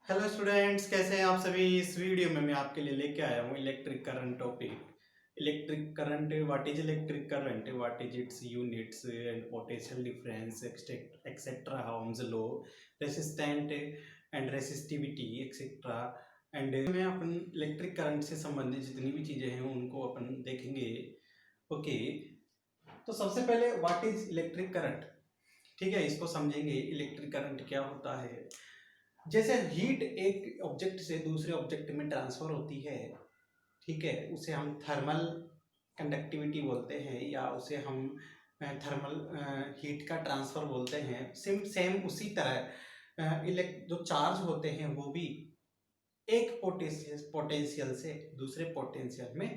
Hello students, कैसे हैं आप सभी। इस वीडियो में मैं आपके लिए लेके आया हूँ electric current topic. Electric current, what is electric current, what is it's units and potential difference etcetera, Ohm's law, resistant and resistivity etcetera. And में अपन इलेक्ट्रिक करंट से संबंधित जितनी भी चीज़ें हैं उनको अपन देखेंगे। ओके, तो सबसे पहले व्हाट इज इलेक्ट्रिक करंट, ठीक है, इसको समझेंगे। इलेक्ट्रिक करंट क्या होता है। जैसे हीट एक ऑब्जेक्ट से दूसरे ऑब्जेक्ट में ट्रांसफर होती है, ठीक है, उसे हम थर्मल कंडक्टिविटी बोलते हैं या उसे हम थर्मल हीट का ट्रांसफर बोलते हैं। सेम सेम उसी तरह इलेक्ट जो चार्ज होते हैं वो भी एक पोटेंशियल से दूसरे पोटेंशियल में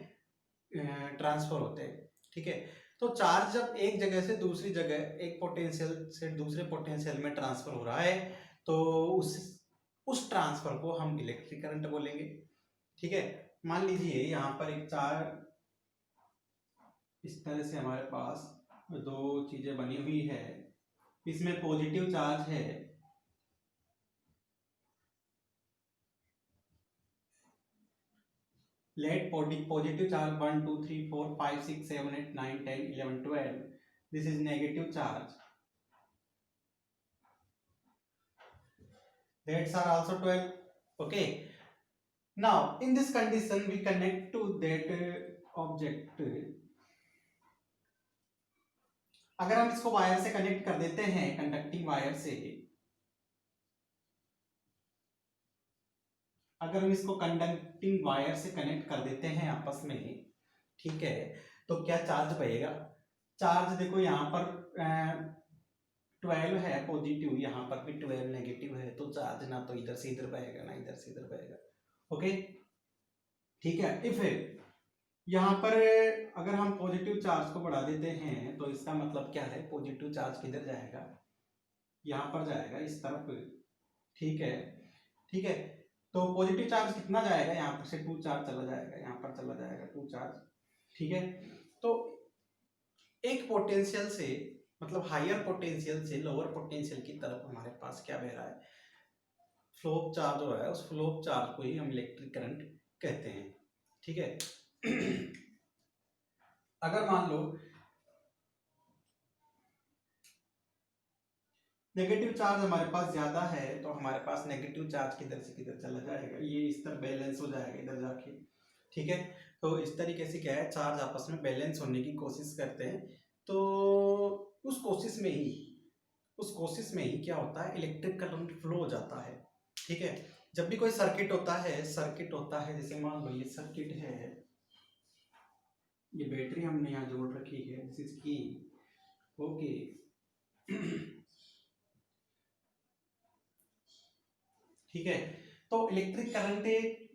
ट्रांसफर होते हैं, ठीक है। तो चार्ज जब एक जगह से दूसरी जगह, एक पोटेंशियल से दूसरे पोटेंशियल में ट्रांसफर हो रहा है, तो उस ट्रांसफर को हम इलेक्ट्रिक करंट बोलेंगे, ठीक है। मान लीजिए यहाँ पर एक चार्ज इस तरह से हमारे पास दो चीजें बनी हुई है, इसमें पॉजिटिव चार्ज है, late positive charge 1 2 3 4 5 6 7 8 9 10 11 12, this is negative charge, that's are also 12. Okay, now in this condition we connect to that object. अगर हम इसको वायर से कनेक्ट कर देते हैं, कंडक्टिंग वायर से, अगर हम इसको कंडक्टिंग वायर से कनेक्ट कर देते हैं आपस में, ठीक है, तो क्या चार्ज बहेगा। चार्ज देखो यहाँ पर 12 है पॉजिटिव, यहाँ पर भी 12 नेगेटिव है, तो चार्ज ना तो इधर से इधर बहेगा ना इधर से इधर बहेगा। ओके, ठीक है। इफ यहाँ पर अगर हम पॉजिटिव चार्ज को बढ़ा देते हैं तो इसका मतलब क्या है, पॉजिटिव चार्ज किधर जाएगा, यहाँ पर जाएगा, इस तरफ, ठीक है, ठीक है। तो पॉजिटिव चार्ज कितना जाएगा, यहाँ पर से 2 चार्ज चला जाएगा, यहाँ पर चला जाएगा 2 चार्ज, ठीक है। तो एक पोटेंशियल से, मतलब हायर पोटेंशियल से लोअर पोटेंशियल की तरफ हमारे पास क्या बह रहा है, फ्लो ऑफ चार्ज हो रहा है, उस फ्लो ऑफ चार्ज को ही हम इलेक्ट्रिक करंट कहते हैं, ठीक है। अगर मान लो नेगेटिव चार्ज हमारे पास ज्यादा है, तो हमारे पास नेगेटिव चार्ज किधर से किधर चला जाएगा, ये इस तरह बैलेंस हो जाएगा इधर जाके, ठीक है। तो इस तरीके से क्या है, चार्ज आपस में बैलेंस होने की कोशिश करते हैं। तो उस कोशिश में ही क्या होता है, इलेक्ट्रिक करंट फ्लो हो जाता है, ठीक है। जब भी कोई सर्किट होता है, जैसे मान लो ये सर्किट है, ये बैटरी हमने यहाँ जोड़ रखी है, दिस इज की, ओके। ठीक है, तो इलेक्ट्रिक करंट,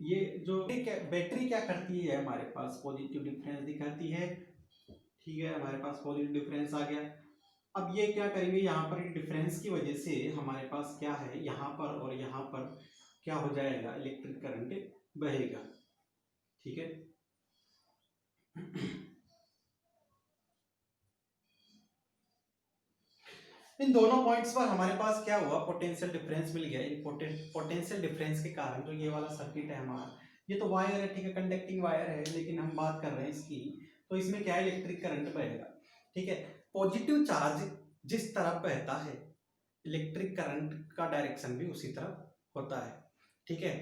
ये जो बैटरी क्या करती है, हमारे पास पॉजिटिव डिफरेंस दिखाती है, ठीक है, हमारे पास पॉजिटिव डिफरेंस आ गया। अब ये क्या करेंगे, यहाँ पर डिफरेंस की वजह से हमारे पास क्या है, यहाँ पर और यहाँ पर क्या हो जाएगा, इलेक्ट्रिक करंट बहेगा, ठीक है। इन दोनों पॉइंट्स पर हमारे पास क्या हुआ, पोटेंशियल डिफरेंस मिल गया। इन पोटेंशियल डिफरेंस के कारण जो ये वाला सर्किट है हमारा, ये तो वायर है, ठीक है, कंडक्टिंग वायर है, लेकिन हम बात कर रहे हैं इसकी, तो इसमें क्या है, इलेक्ट्रिक करंट बहेगा, ठीक है। पॉजिटिव चार्ज जिस तरफ बहता है, इलेक्ट्रिक करंट का डायरेक्शन भी उसी तरफ होता है, ठीक है।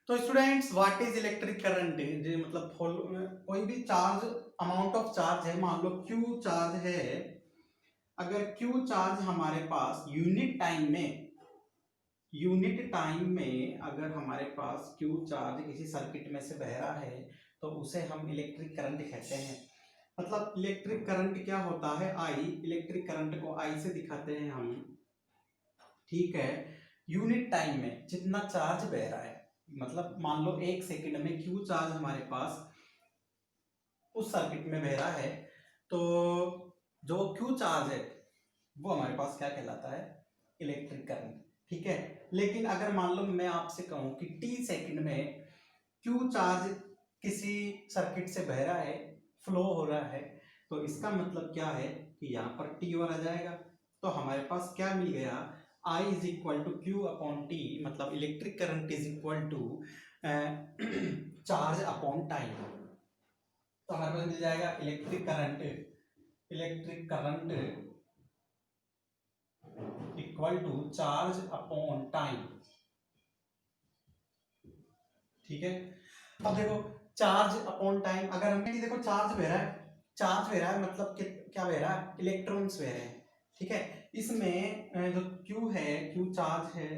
तो students, what is electric current, मतलब कोई भी चार्ज, अमाउंट ऑफ चार्ज है, मान लो क्यू चार्ज है, अगर Q चार्ज हमारे पास यूनिट टाइम में अगर हमारे पास Q चार्ज किसी सर्किट में से बह रहा है, तो उसे हम इलेक्ट्रिक करंट कहते हैं। मतलब इलेक्ट्रिक करंट क्या होता है, I, इलेक्ट्रिक करंट को I से दिखाते हैं हम, ठीक है। यूनिट टाइम में जितना चार्ज बह रहा है, मतलब मान लो 1 सेकंड में Q चार्ज हमारे पास उस सर्किट में बह रहा है, तो जो Q चार्ज है वो हमारे पास क्या कहलाता है, इलेक्ट्रिक करंट, ठीक है। लेकिन अगर मान लो मैं आपसे कहूं कि T सेकंड में Q चार्ज किसी सर्किट से बह रहा है, फ्लो हो रहा है, तो इसका मतलब क्या है कि यहाँ पर T और आ जाएगा, तो हमारे पास क्या मिल गया, I is equal to Q upon T, मतलब electric current is equal to charge upon time. तो हमारे पास मिल जाएगा electric current equal to charge upon time. ठीक है, अब देखो चार्ज अपॉन टाइम, अगर हमने देखो चार्ज बह रहा है मतलब क्या बह रहा है, इलेक्ट्रॉन्स बह रहे हैं। ठीक है, इसमें जो Q है, Q चार्ज है,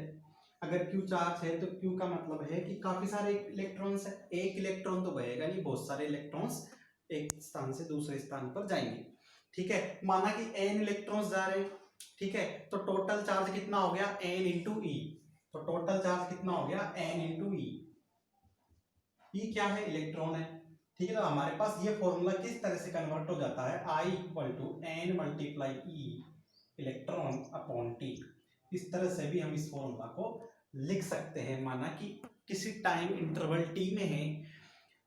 अगर Q चार्ज है तो Q का मतलब है कि काफी सारे इलेक्ट्रॉन्स है। एक इलेक्ट्रॉन तो बहेगा नहीं, बहुत सारे इलेक्ट्रॉन्स एक स्थान से दूसरे स्थान पर जाएंगे। ठीक है, माना कि n इलेक्ट्रॉन्स जा रहे हैं। ठीक है, तो टोटल चार्ज कितना हो गया, n इंटू ई। तो टोटल चार्ज कितना हो गया, n इंटू ई। ई क्या है, इलेक्ट्रॉन है। ठीक है, तो हमारे पास ये फॉर्मूला किस तरह से कन्वर्ट हो जाता है, I equal to N multiply E electron upon T. इस तरह से भी हम इस फॉर्मूला को लिख सकते हैं। माना कि किसी टाइम इंटरवल टी में है,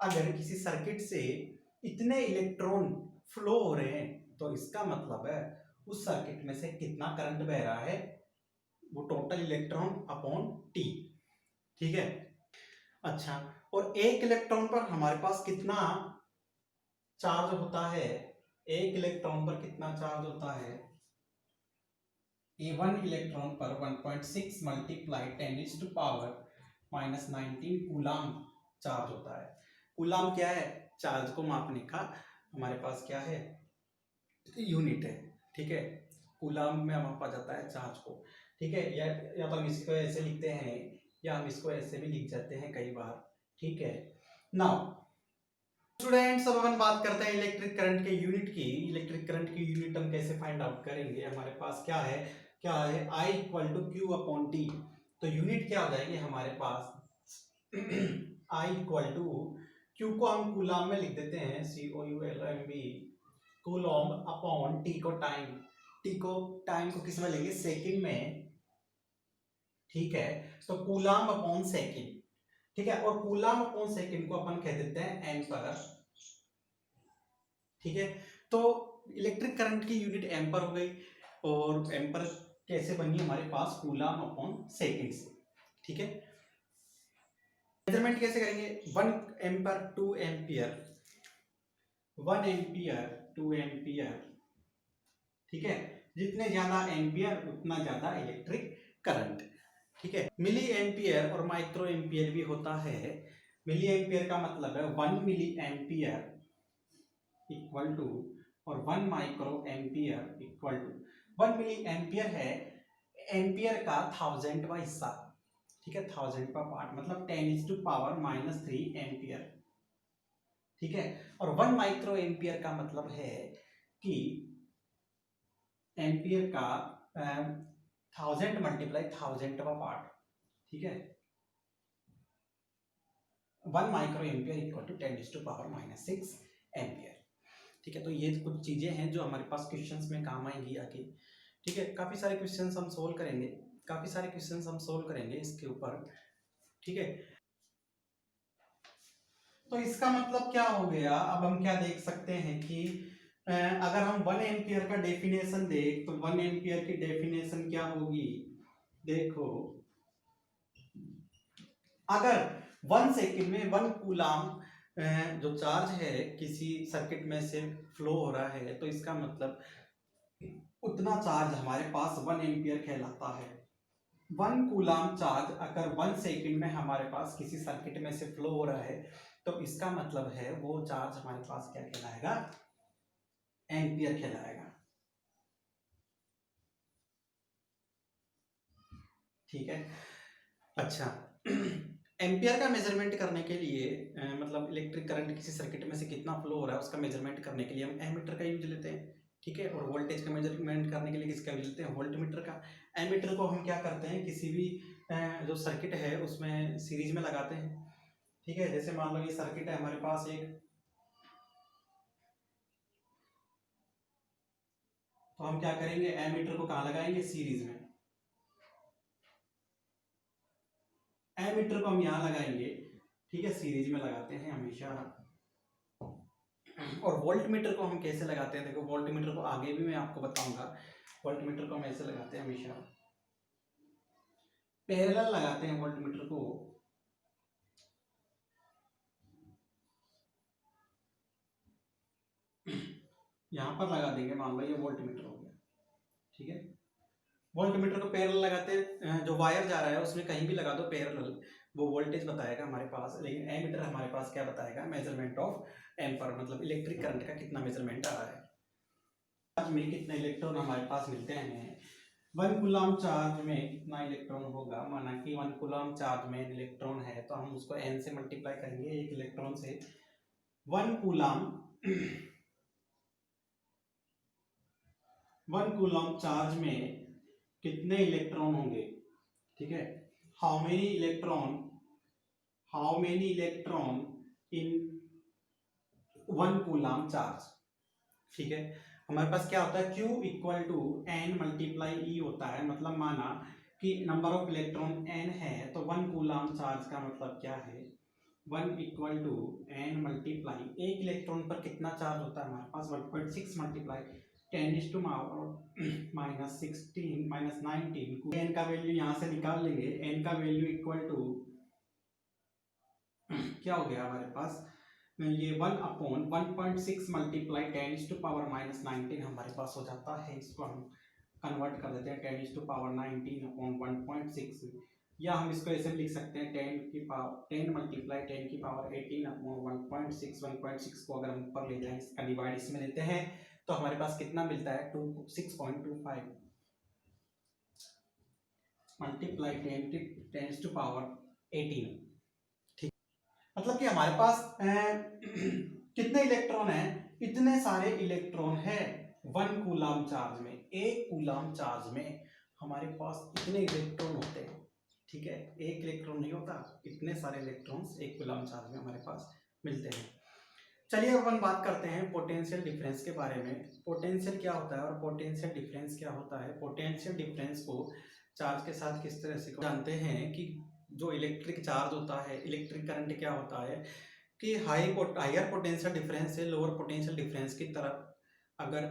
अगर किसी सर्किट से इतने इलेक्ट्रॉन फ्लो हो रहे हैं, तो इसका मतलब है उस सर्किट में से कितना करंट बह रहा है, वो टोटल इलेक्ट्रॉन अपॉन टी। ठीक है, अच्छा, और एक इलेक्ट्रॉन पर हमारे पास कितना चार्ज होता है, एक इलेक्ट्रॉन पर कितना चार्ज होता है, A1 इलेक्ट्रॉन पर 1.6 मल्टीप्लाई 10⁻⁻19 कूलाम चार्ज होता है। कूलाम क्या है, चार्ज को मापने का हमारे पास क्या है, यूनिट है। ठीक है, कूलाम में मापा जाता है चार्ज को। ठीक है, या तो हम इसको ऐसे लिखते हैं, या हम इसको ऐसे भी लिख जाते हैं कई बार। ठीक है, नाउ स्टूडेंट्स, अब अपन बात करते हैं इलेक्ट्रिक करंट के यूनिट की। इलेक्ट्रिक करंट की यूनिट हम कैसे फाइंड आउट करेंगे, हमारे पास क्या है I equal to Q upon T. तो यूनिट क्या हो जाएगी हमारे पास I इक्वल टू क्यू को हम कूलाम में लिख देते हैं, COULOMB, कूलॉम अपॉन टी को टाइम को किस में लेंगे, सेकंड में। ठीक है, तो कूलाम अपॉन सेकंड। ठीक है, और कूलाम अपॉन सेकंड को अपन कह देते हैं एम्पर। ठीक है, तो इलेक्ट्रिक करंट की यूनिट एम्पर हो गई, और एम्पर कैसे बनी हमारे पास, कूलाम अपॉन सेकंड से। ठीक है, मेजरमेंट कैसे करेंगे, 1 एम्पर 2 एम्पियर, 1 एम्पियर 2 एम्पियर। ठीक है, जितने ज्यादा एम्पियर उतना ज्यादा इलेक्ट्रिक करंट। ठीक है, मिली एम्पियर और माइक्रो एम्पियर भी होता है। मिली एम्पियर का मतलब है 1 मिली एम्पियर इक्वल टू, और 1 micro ampere equal to 1 milli ampere है एम्पियर का 1000वां हिस्सा। ठीक है, 1000वां पार्ट, मतलब 10⁻³ एम्पियर। ठीक है, और 1 माइक्रो एम्पियर का मतलब है कि एम्पियर का 1000 मल्टीप्लाई 1000वां पार्ट। ठीक है, 1 micro ampere equal to 10⁻⁻6 ampere. ठीक है, तो ये कुछ चीजें हैं जो हमारे पास क्वेश्चंस में काम आएंगी आगे। ठीक है, काफी सारे क्वेश्चंस हम सोल्व करेंगे इसके ऊपर। ठीक है, तो इसका मतलब क्या हो गया, अब हम क्या देख सकते हैं कि अगर हम 1 एम्पियर का डेफिनेशन देख, तो 1 एम्पियर की डेफिनेशन क्या होगी, देखो, अगर 1 सेकंड में 1 कूलाम जो चार्ज है किसी सर्किट में से फ्लो हो रहा है, तो इसका मतलब उतना चार्ज हमारे पास 1 एम्पियर कहलाता है। 1 कूलाम चार्ज अगर 1 सेकंड में हमारे पास किसी सर्किट में से फ्लो हो रहा है, तो इसका मतलब है वो चार्ज हमारे पास क्या कहलाएगा, एम्पियर कहलाएगा। ठीक है, अच्छा, एम्पियर का मेजरमेंट करने के लिए मतलब इलेक्ट्रिक करंट किसी सर्किट में से कितना फ्लो हो रहा है उसका मेजरमेंट करने के लिए हम एमीटर का यूज लेते हैं। ठीक है, और वोल्टेज का मेजरमेंट करने के लिए किसका यूज लेते हैं, वोल्टमीटर का। एमीटर को हम क्या करते हैं, किसी भी जो सर्किट है उसमें सीरीज में लगाते हैं। ठीक है, जैसे मान लो ये सर्किट है हमारे पास एक, तो हम क्या करेंगे, एमीटर को कहाँ लगाएंगे, सीरीज में। एमीटर को हम यहाँ लगाएंगे। ठीक है, सीरीज में लगाते हैं हमेशा। और वोल्ट मीटर को हम कैसे लगाते हैं, देखो वोल्ट मीटर को आगे भी मैं आपको बताऊंगा। वोल्ट मीटर को हम ऐसे लगाते हैं हमेशा, पैरेलल लगाते हैं वोल्टमीटर को, यहां पर लगा देंगे, मान लो ये वोल्टमीटर हो गया, ठीक है। वोल्टमीटर को पैरेलल लगाते हैं, जो वायर जा रहा है उसमें कहीं भी लगा दो पैरेलल, वो वोल्टेज बताएगा हमारे पास। लेकिन एमीटर हमारे पास क्या बताएगा, मेजरमेंट ऑफ एम्पर, मतलब इलेक्ट्रिक करंट का कितना मेजरमेंट आ रहा है। चार्ज में कितने इलेक्ट्रॉन हमारे पास मिलते हैं, 1 कूलम चार्ज में कितना इलेक्ट्रॉन होगा, माना कि 1 कूलम चार्ज में इलेक्ट्रॉन है तो हम उसको n से मल्टीप्लाई करेंगे, एक इलेक्ट्रॉन से। 1 कूलम 1 कूलम चार्ज में कितने इलेक्ट्रॉन होंगे, ठीक है। How many electron in 1 coulomb charge, ठीक है। हमारे पास क्या होता है, Q equal to N multiply E होता है, मतलब माना कि नंबर ऑफ इलेक्ट्रॉन n है तो 1 कूलम चार्ज का मतलब क्या है, 1 इक्वल टू एन मल्टीप्लाई, एक इलेक्ट्रॉन पर कितना चार्ज होता है हमारे पास, 1.6 मल्टीप्लाई 10⁻⁻16 -19, n का वैल्यू यहाँ से निकाल लेंगे, n का वैल्यू इक्वल टू क्या हो गया हमारे पास, ये 1/1.6 मल्टीप्लाई 10⁻⁻19 हमारे पास हो जाता है। इसको हम कन्वर्ट कर देते हैं 10⁻19/1.6, या हम इसको ऐसे लिख सकते हैं 10 मल्टीप्लाई 10⁻18/1.6। 1.6 को अगर हम ऊपर ले जाएं, इसका डिवाइड इसमें लेते हैं तो हमारे पास कितना मिलता है, 6.25 मल्टीप्लाई 10⁻18, ठीक। मतलब कि हमारे पास कितने इलेक्ट्रॉन हैं, इतने सारे इलेक्ट्रॉन है 1 कूलम चार्ज में, एक कूलम चार्ज में हमारे पास इतने इलेक्ट्रॉन होते हैं, ठीक है। एक इलेक्ट्रॉन नहीं होता, इतने सारे इलेक्ट्रॉन्स एक कूलम चार्ज में हमारे पास मिलते हैं। चलिए अब अपन बात करते हैं पोटेंशियल डिफरेंस के बारे में। पोटेंशियल क्या होता है और पोटेंशियल डिफरेंस क्या होता है। पोटेंशियल डिफरेंस को चार्ज के साथ किस तरह से जानते हैं कि जो इलेक्ट्रिक चार्ज होता है, इलेक्ट्रिक करंट क्या होता है कि हायर पोटेंशियल डिफरेंस से लोअर पोटेंशियल डिफरेंस की तरफ अगर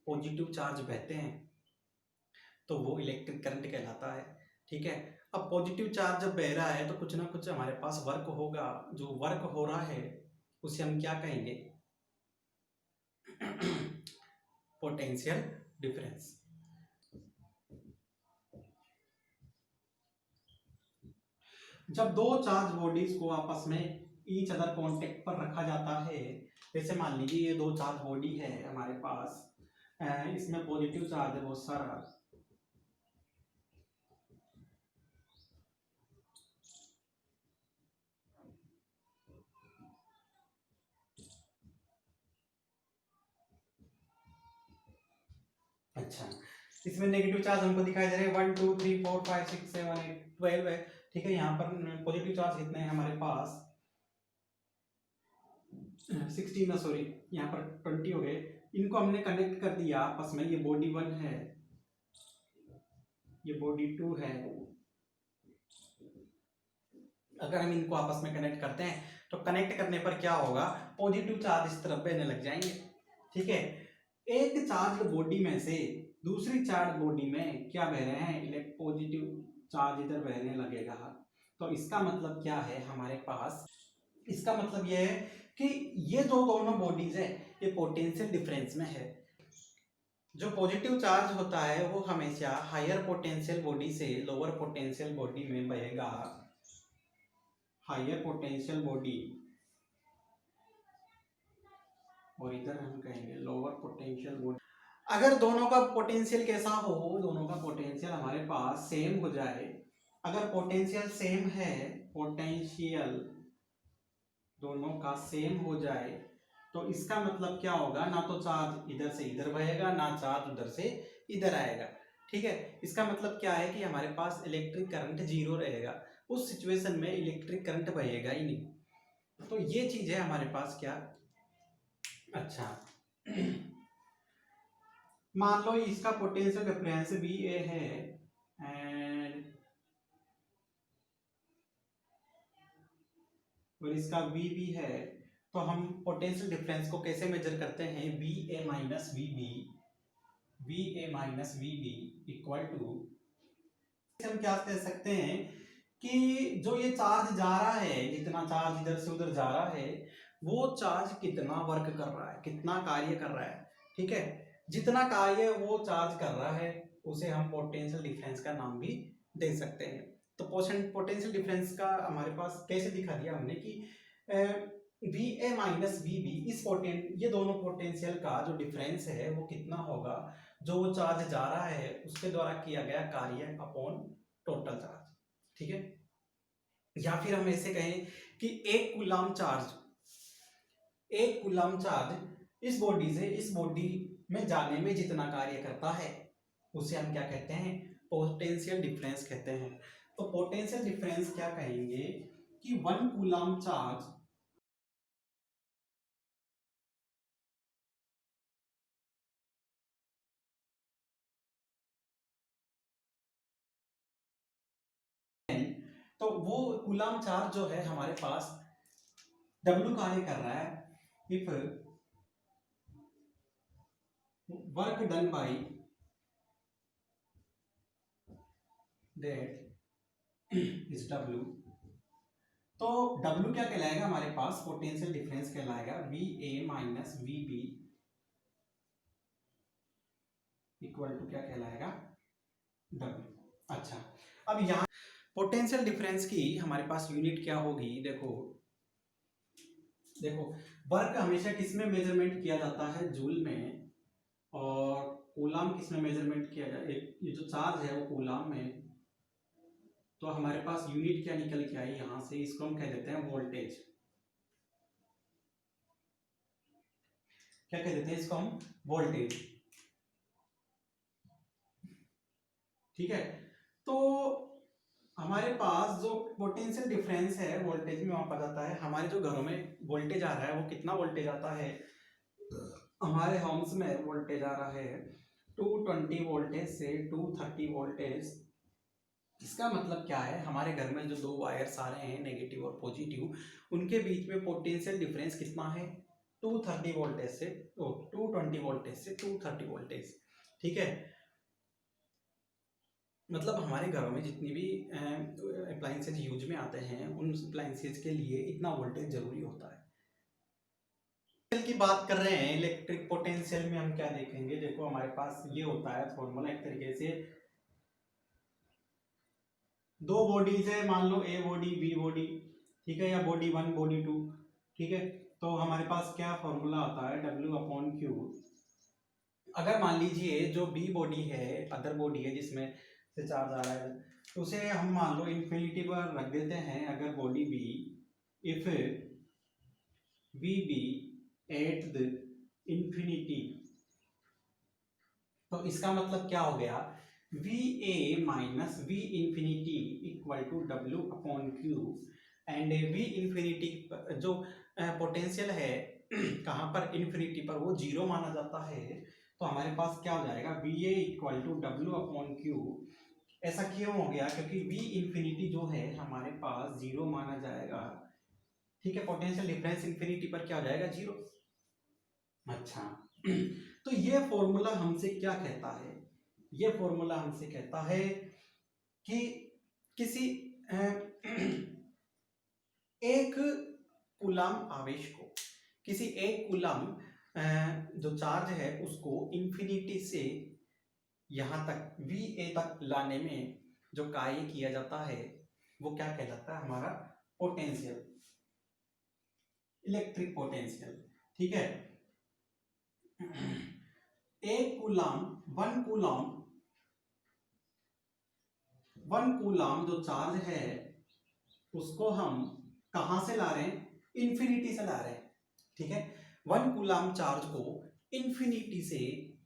पॉजिटिव चार्ज बहते हैं तो वो इलेक्ट्रिक करंट कहलाता है, ठीक है। अब पॉजिटिव चार्ज जब बह रहा है तो कुछ ना कुछ हमारे पास वर्क होगा, जो वर्क हो रहा है उसे हम क्या कहेंगे, पोटेंशियल डिफरेंस। जब दो चार्ज बॉडीज को आपस में ईच अदर कांटेक्ट पर रखा जाता है, जैसे मान लीजिए ये दो चार्ज बॉडी है हमारे पास, इसमें पॉजिटिव चार्ज है बहुत सारा, अच्छा, इसमें नेगेटिव चार्ज हमको दिखाई दे रहे हैं 1 2 3 4 5 6 7 8 12 है, ठीक है। यहाँ पर पॉजिटिव चार्ज कितने हैं हमारे पास, 16, सॉरी यहाँ पर 20 हो गए। इनको हमने कनेक्ट कर दिया आपस में, ये बॉडी 1 है, ये बॉडी 2 है। अगर हम इनको आपस में कनेक्ट करते हैं तो कनेक्ट करने पर क्या होगा, पॉजिटिव चार्ज इस तरफ बहने लग जाएंगे, ठीक है। एक चार्ज बॉडी में से दूसरी चार्ज बॉडी में क्या बह रहे हैं, पॉजिटिव चार्ज इधर बहने लगेगा। तो इसका मतलब क्या है हमारे पास, इसका मतलब यह है कि ये जो दोनों बॉडीज है ये पोटेंशियल डिफरेंस में है। जो पॉजिटिव चार्ज होता है वो हमेशा हायर पोटेंशियल बॉडी से लोअर पोटेंशियल बॉडी में बहेगा, हायर पोटेंशियल बॉडी, और इधर हम कहेंगे लोअर पोटेंशियल बॉडी। अगर दोनों का पोटेंशियल कैसा हो, दोनों का पोटेंशियल हमारे पास सेम हो जाए, अगर पोटेंशियल सेम है, पोटेंशियल दोनों का सेम हो जाए तो इसका मतलब क्या होगा, ना तो चार्ज इधर से इधर बहेगा ना चार्ज उधर से इधर आएगा, ठीक है। इसका मतलब क्या है कि हमारे पास इलेक्ट्रिक करंट जीरो रहेगा, उस सिचुएशन में इलेक्ट्रिक करंट बहेगा ही नहीं। तो ये चीज है हमारे पास क्या, अच्छा मान लो इसका पोटेंशियल डिफरेंस VA है एंड और इसका VB है, तो हम पोटेंशियल डिफरेंस को कैसे मेजर करते हैं, VA minus VB, VA minus VB equal to हम क्या कह सकते हैं कि जो ये चार्ज जा रहा है, जितना चार्ज इधर से उधर जा रहा है, वो चार्ज कितना वर्क कर रहा है, कितना कार्य कर रहा है। ठीक है, जितना कार्य वो चार्ज कर रहा है उसे हम पोटेंशियल डिफरेंस का नाम भी दे सकते हैं। तो पोटेंशियल डिफरेंस का हमारे पास कैसे दिखा दिया हमने कि V A minus V B, ये दोनों पोटेंशियल का जो डिफरेंस है वो कितना होगा, जो वो चार्ज जा रहा है उसके द्वारा किया गया कार्य अपॉन टोटल चार्ज। ठीक है, या फिर हम ऐसे कहें कि एक कूलम चार्ज इस बॉडी से इस बॉडी में जाने में जितना कार्य करता है उसे हम क्या कहते हैं, पोटेंशियल डिफरेंस कहते हैं। तो पोटेंशियल डिफरेंस क्या कहेंगे कि 1 कूलम चार्ज तो वो कूलम चार्ज जो है हमारे पास W कार्य कर रहा है if work done by that is W। तो W क्या कहलाएगा हमारे पास, पोटेंशियल डिफरेंस कहलाएगा V A minus V B equal to क्या कहलाएगा, W। अच्छा, अब यहाँ पोटेंशियल डिफरेंस की हमारे पास यूनिट क्या होगी, देखो वर्क हमेशा किस में मेजरमेंट किया जाता है, जूल में, और कूलम किस में मेजरमेंट किया जाए, ये जो चार्ज है वो कूलम में। तो हमारे पास यूनिट क्या निकल के आई यहां से, इसको हम कह देते हैं वोल्टेज। क्या कह देते हैं इसको हम, वोल्टेज। ठीक है, तो हमारे पास जो पोटेंशियल डिफरेंस है वोल्टेज में मापा जाता है। हमारे जो घरों में वोल्टेज आ रहा है वो कितना वोल्टेज आता है, हमारे होम्स में वोल्टेज आ रहा है 220 वोल्टेज से 230 वोल्टेज। इसका मतलब क्या है, हमारे घर में जो दो वायर्स आ रहे हैं नेगेटिव और पॉजिटिव, उनके बीच में पोटेंशियल डिफरेंस कितना है, 230 वोल्टेज से 220 वोल्टेज से 230 वोल्टेज। ठीक है, मतलब हमारे घरों में जितनी भी अप्लायंसेज यूज में आते हैं उन अप्लायंसेज के लिए इतना वोल्टेज जरूरी होता है। की बात कर रहे हैं इलेक्ट्रिक पोटेंशियल में हम क्या देखेंगे, देखो हमारे पास ये होता है फॉर्मूला एक तरीके से, दो बॉडीज है, मान लो ए बॉडी बी बॉडी, ठीक है, या बॉडी 1 बॉडी 2। ठीक है, तो हमारे पास क्या फॉर्मूला आता है, W/Q। अगर मान लीजिए जो बी बॉडी है, अदर बॉडी है जिसमें से चार्ज आ रहा है, तो उसे हम मान लो इन्फिनिटी पर रख देते हैं। अगर body B, if V B at the infinity, तो इसका मतलब क्या हो गया, V A minus V infinity equal to W/Q। And V infinity जो पोटेंशियल है कहाँ पर, इंफिनिटी पर, वो जीरो माना जाता है। तो हमारे पास क्या हो जाएगा, V A equal to W/Q। ऐसा क्यों हो गया, क्योंकि वी इंफिनिटी जो है हमारे पास जीरो माना जाएगा। ठीक है, पोटेंशियल डिफरेंस इंफिनिटी पर क्या हो जाएगा, जीरो। अच्छा, तो ये फॉर्मूला हमसे क्या कहता है, ये फॉर्मूला हमसे कहता है कि किसी एक कूलम आवेश को, किसी एक कूलम जो चार्ज है उसको इंफिनिटी से यहां तक वी ए तक लाने में जो कार्य किया जाता है वो क्या कहलाता है, हमारा पोटेंशियल, इलेक्ट्रिक पोटेंशियल। ठीक है, एक कूलम, वन कूलम जो चार्ज है उसको हम कहां से ला रहे हैं, इंफिनिटी से ला रहे हैं। ठीक है, 1 कूलम चार्ज को इंफिनिटी से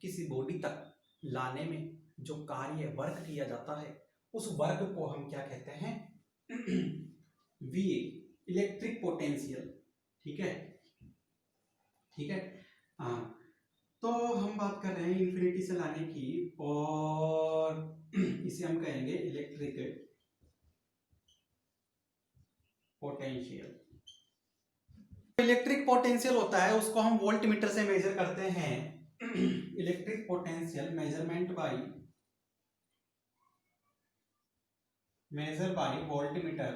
किसी बॉडी तक लाने में जो कार्य वर्क किया जाता है उस वर्क को हम क्या कहते हैं, वी इलेक्ट्रिक पोटेंशियल। ठीक है, ठीक है, हाँ, तो हम बात कर रहे हैं इंफिनिटी से लाने की, और इसे हम कहेंगे इलेक्ट्रिक पोटेंशियल। इलेक्ट्रिक पोटेंशियल होता है उसको हम वोल्ट मीटर से मेजर करते हैं। Electric potential measurement by measure by voltmeter.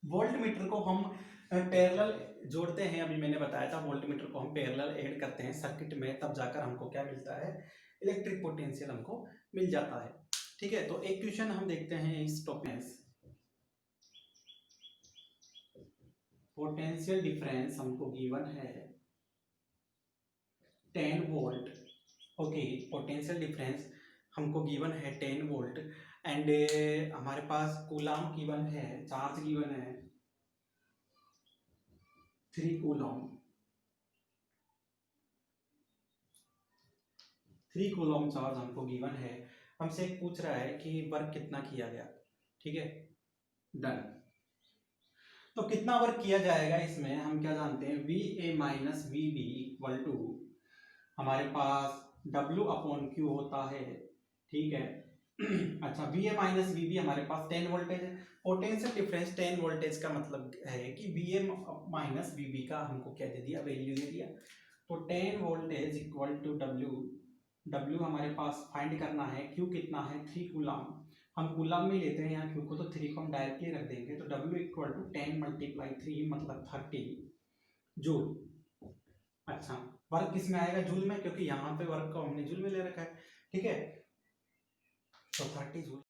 Voltmeter को हम पैरेलल जोड़ते हैं, अभी मैंने बताया था वोल्टमीटर को हम पैरेलल ऐड करते हैं सर्किट में, तब जाकर हमको क्या मिलता है, इलेक्ट्रिक पोटेंशियल हमको मिल जाता है। ठीक है, तो एक क्वेश्चन हम देखते हैं इस टॉपिक में। पोटेंशियल डिफरेंस हमको गिवन है 10 वोल्ट। ओके, पोटेंशियल डिफरेंस हमको गिवन है 10 वोल्ट एंड हमारे पास कूलम गिवन है, चार्ज गिवन है 3 कूलम। 3 कूलम चार्ज हमको गिवन है, हमसे एक पूछ रहा है कि वर्क कितना किया गया। ठीक है, डन। तो कितना वर्क किया जाएगा इसमें हम क्या जानते हैं, V A minus V B equal to हमारे पास W अपॉन क्यू होता है। ठीक है अच्छा, V A minus V B हमारे पास 10 वोल्टेज है। पोटेंशियल डिफरेंस 10 वोल्टेज का मतलब है कि V A minus V B का हमको क्या दे दिया, वैल्यू दे दिया। तो 10 वोल्टेज इक्वल टू W हमारे पास फाइंड करना है, क्यू कितना है 3 कूलम। हम कूलम में लेते हैं यहाँ क्यू को, तो 3 को हम डायरेक्टली रख देंगे, तो W इक्वल टू 10 मल्टीप्लाई 3 मतलब 30 जूल। अच्छा, वर्क किस में आएगा, जूल में, क्योंकि यहाँ पे वर्क को हमने जूल में ले रखा है। ठीक है, तो 30 जूल।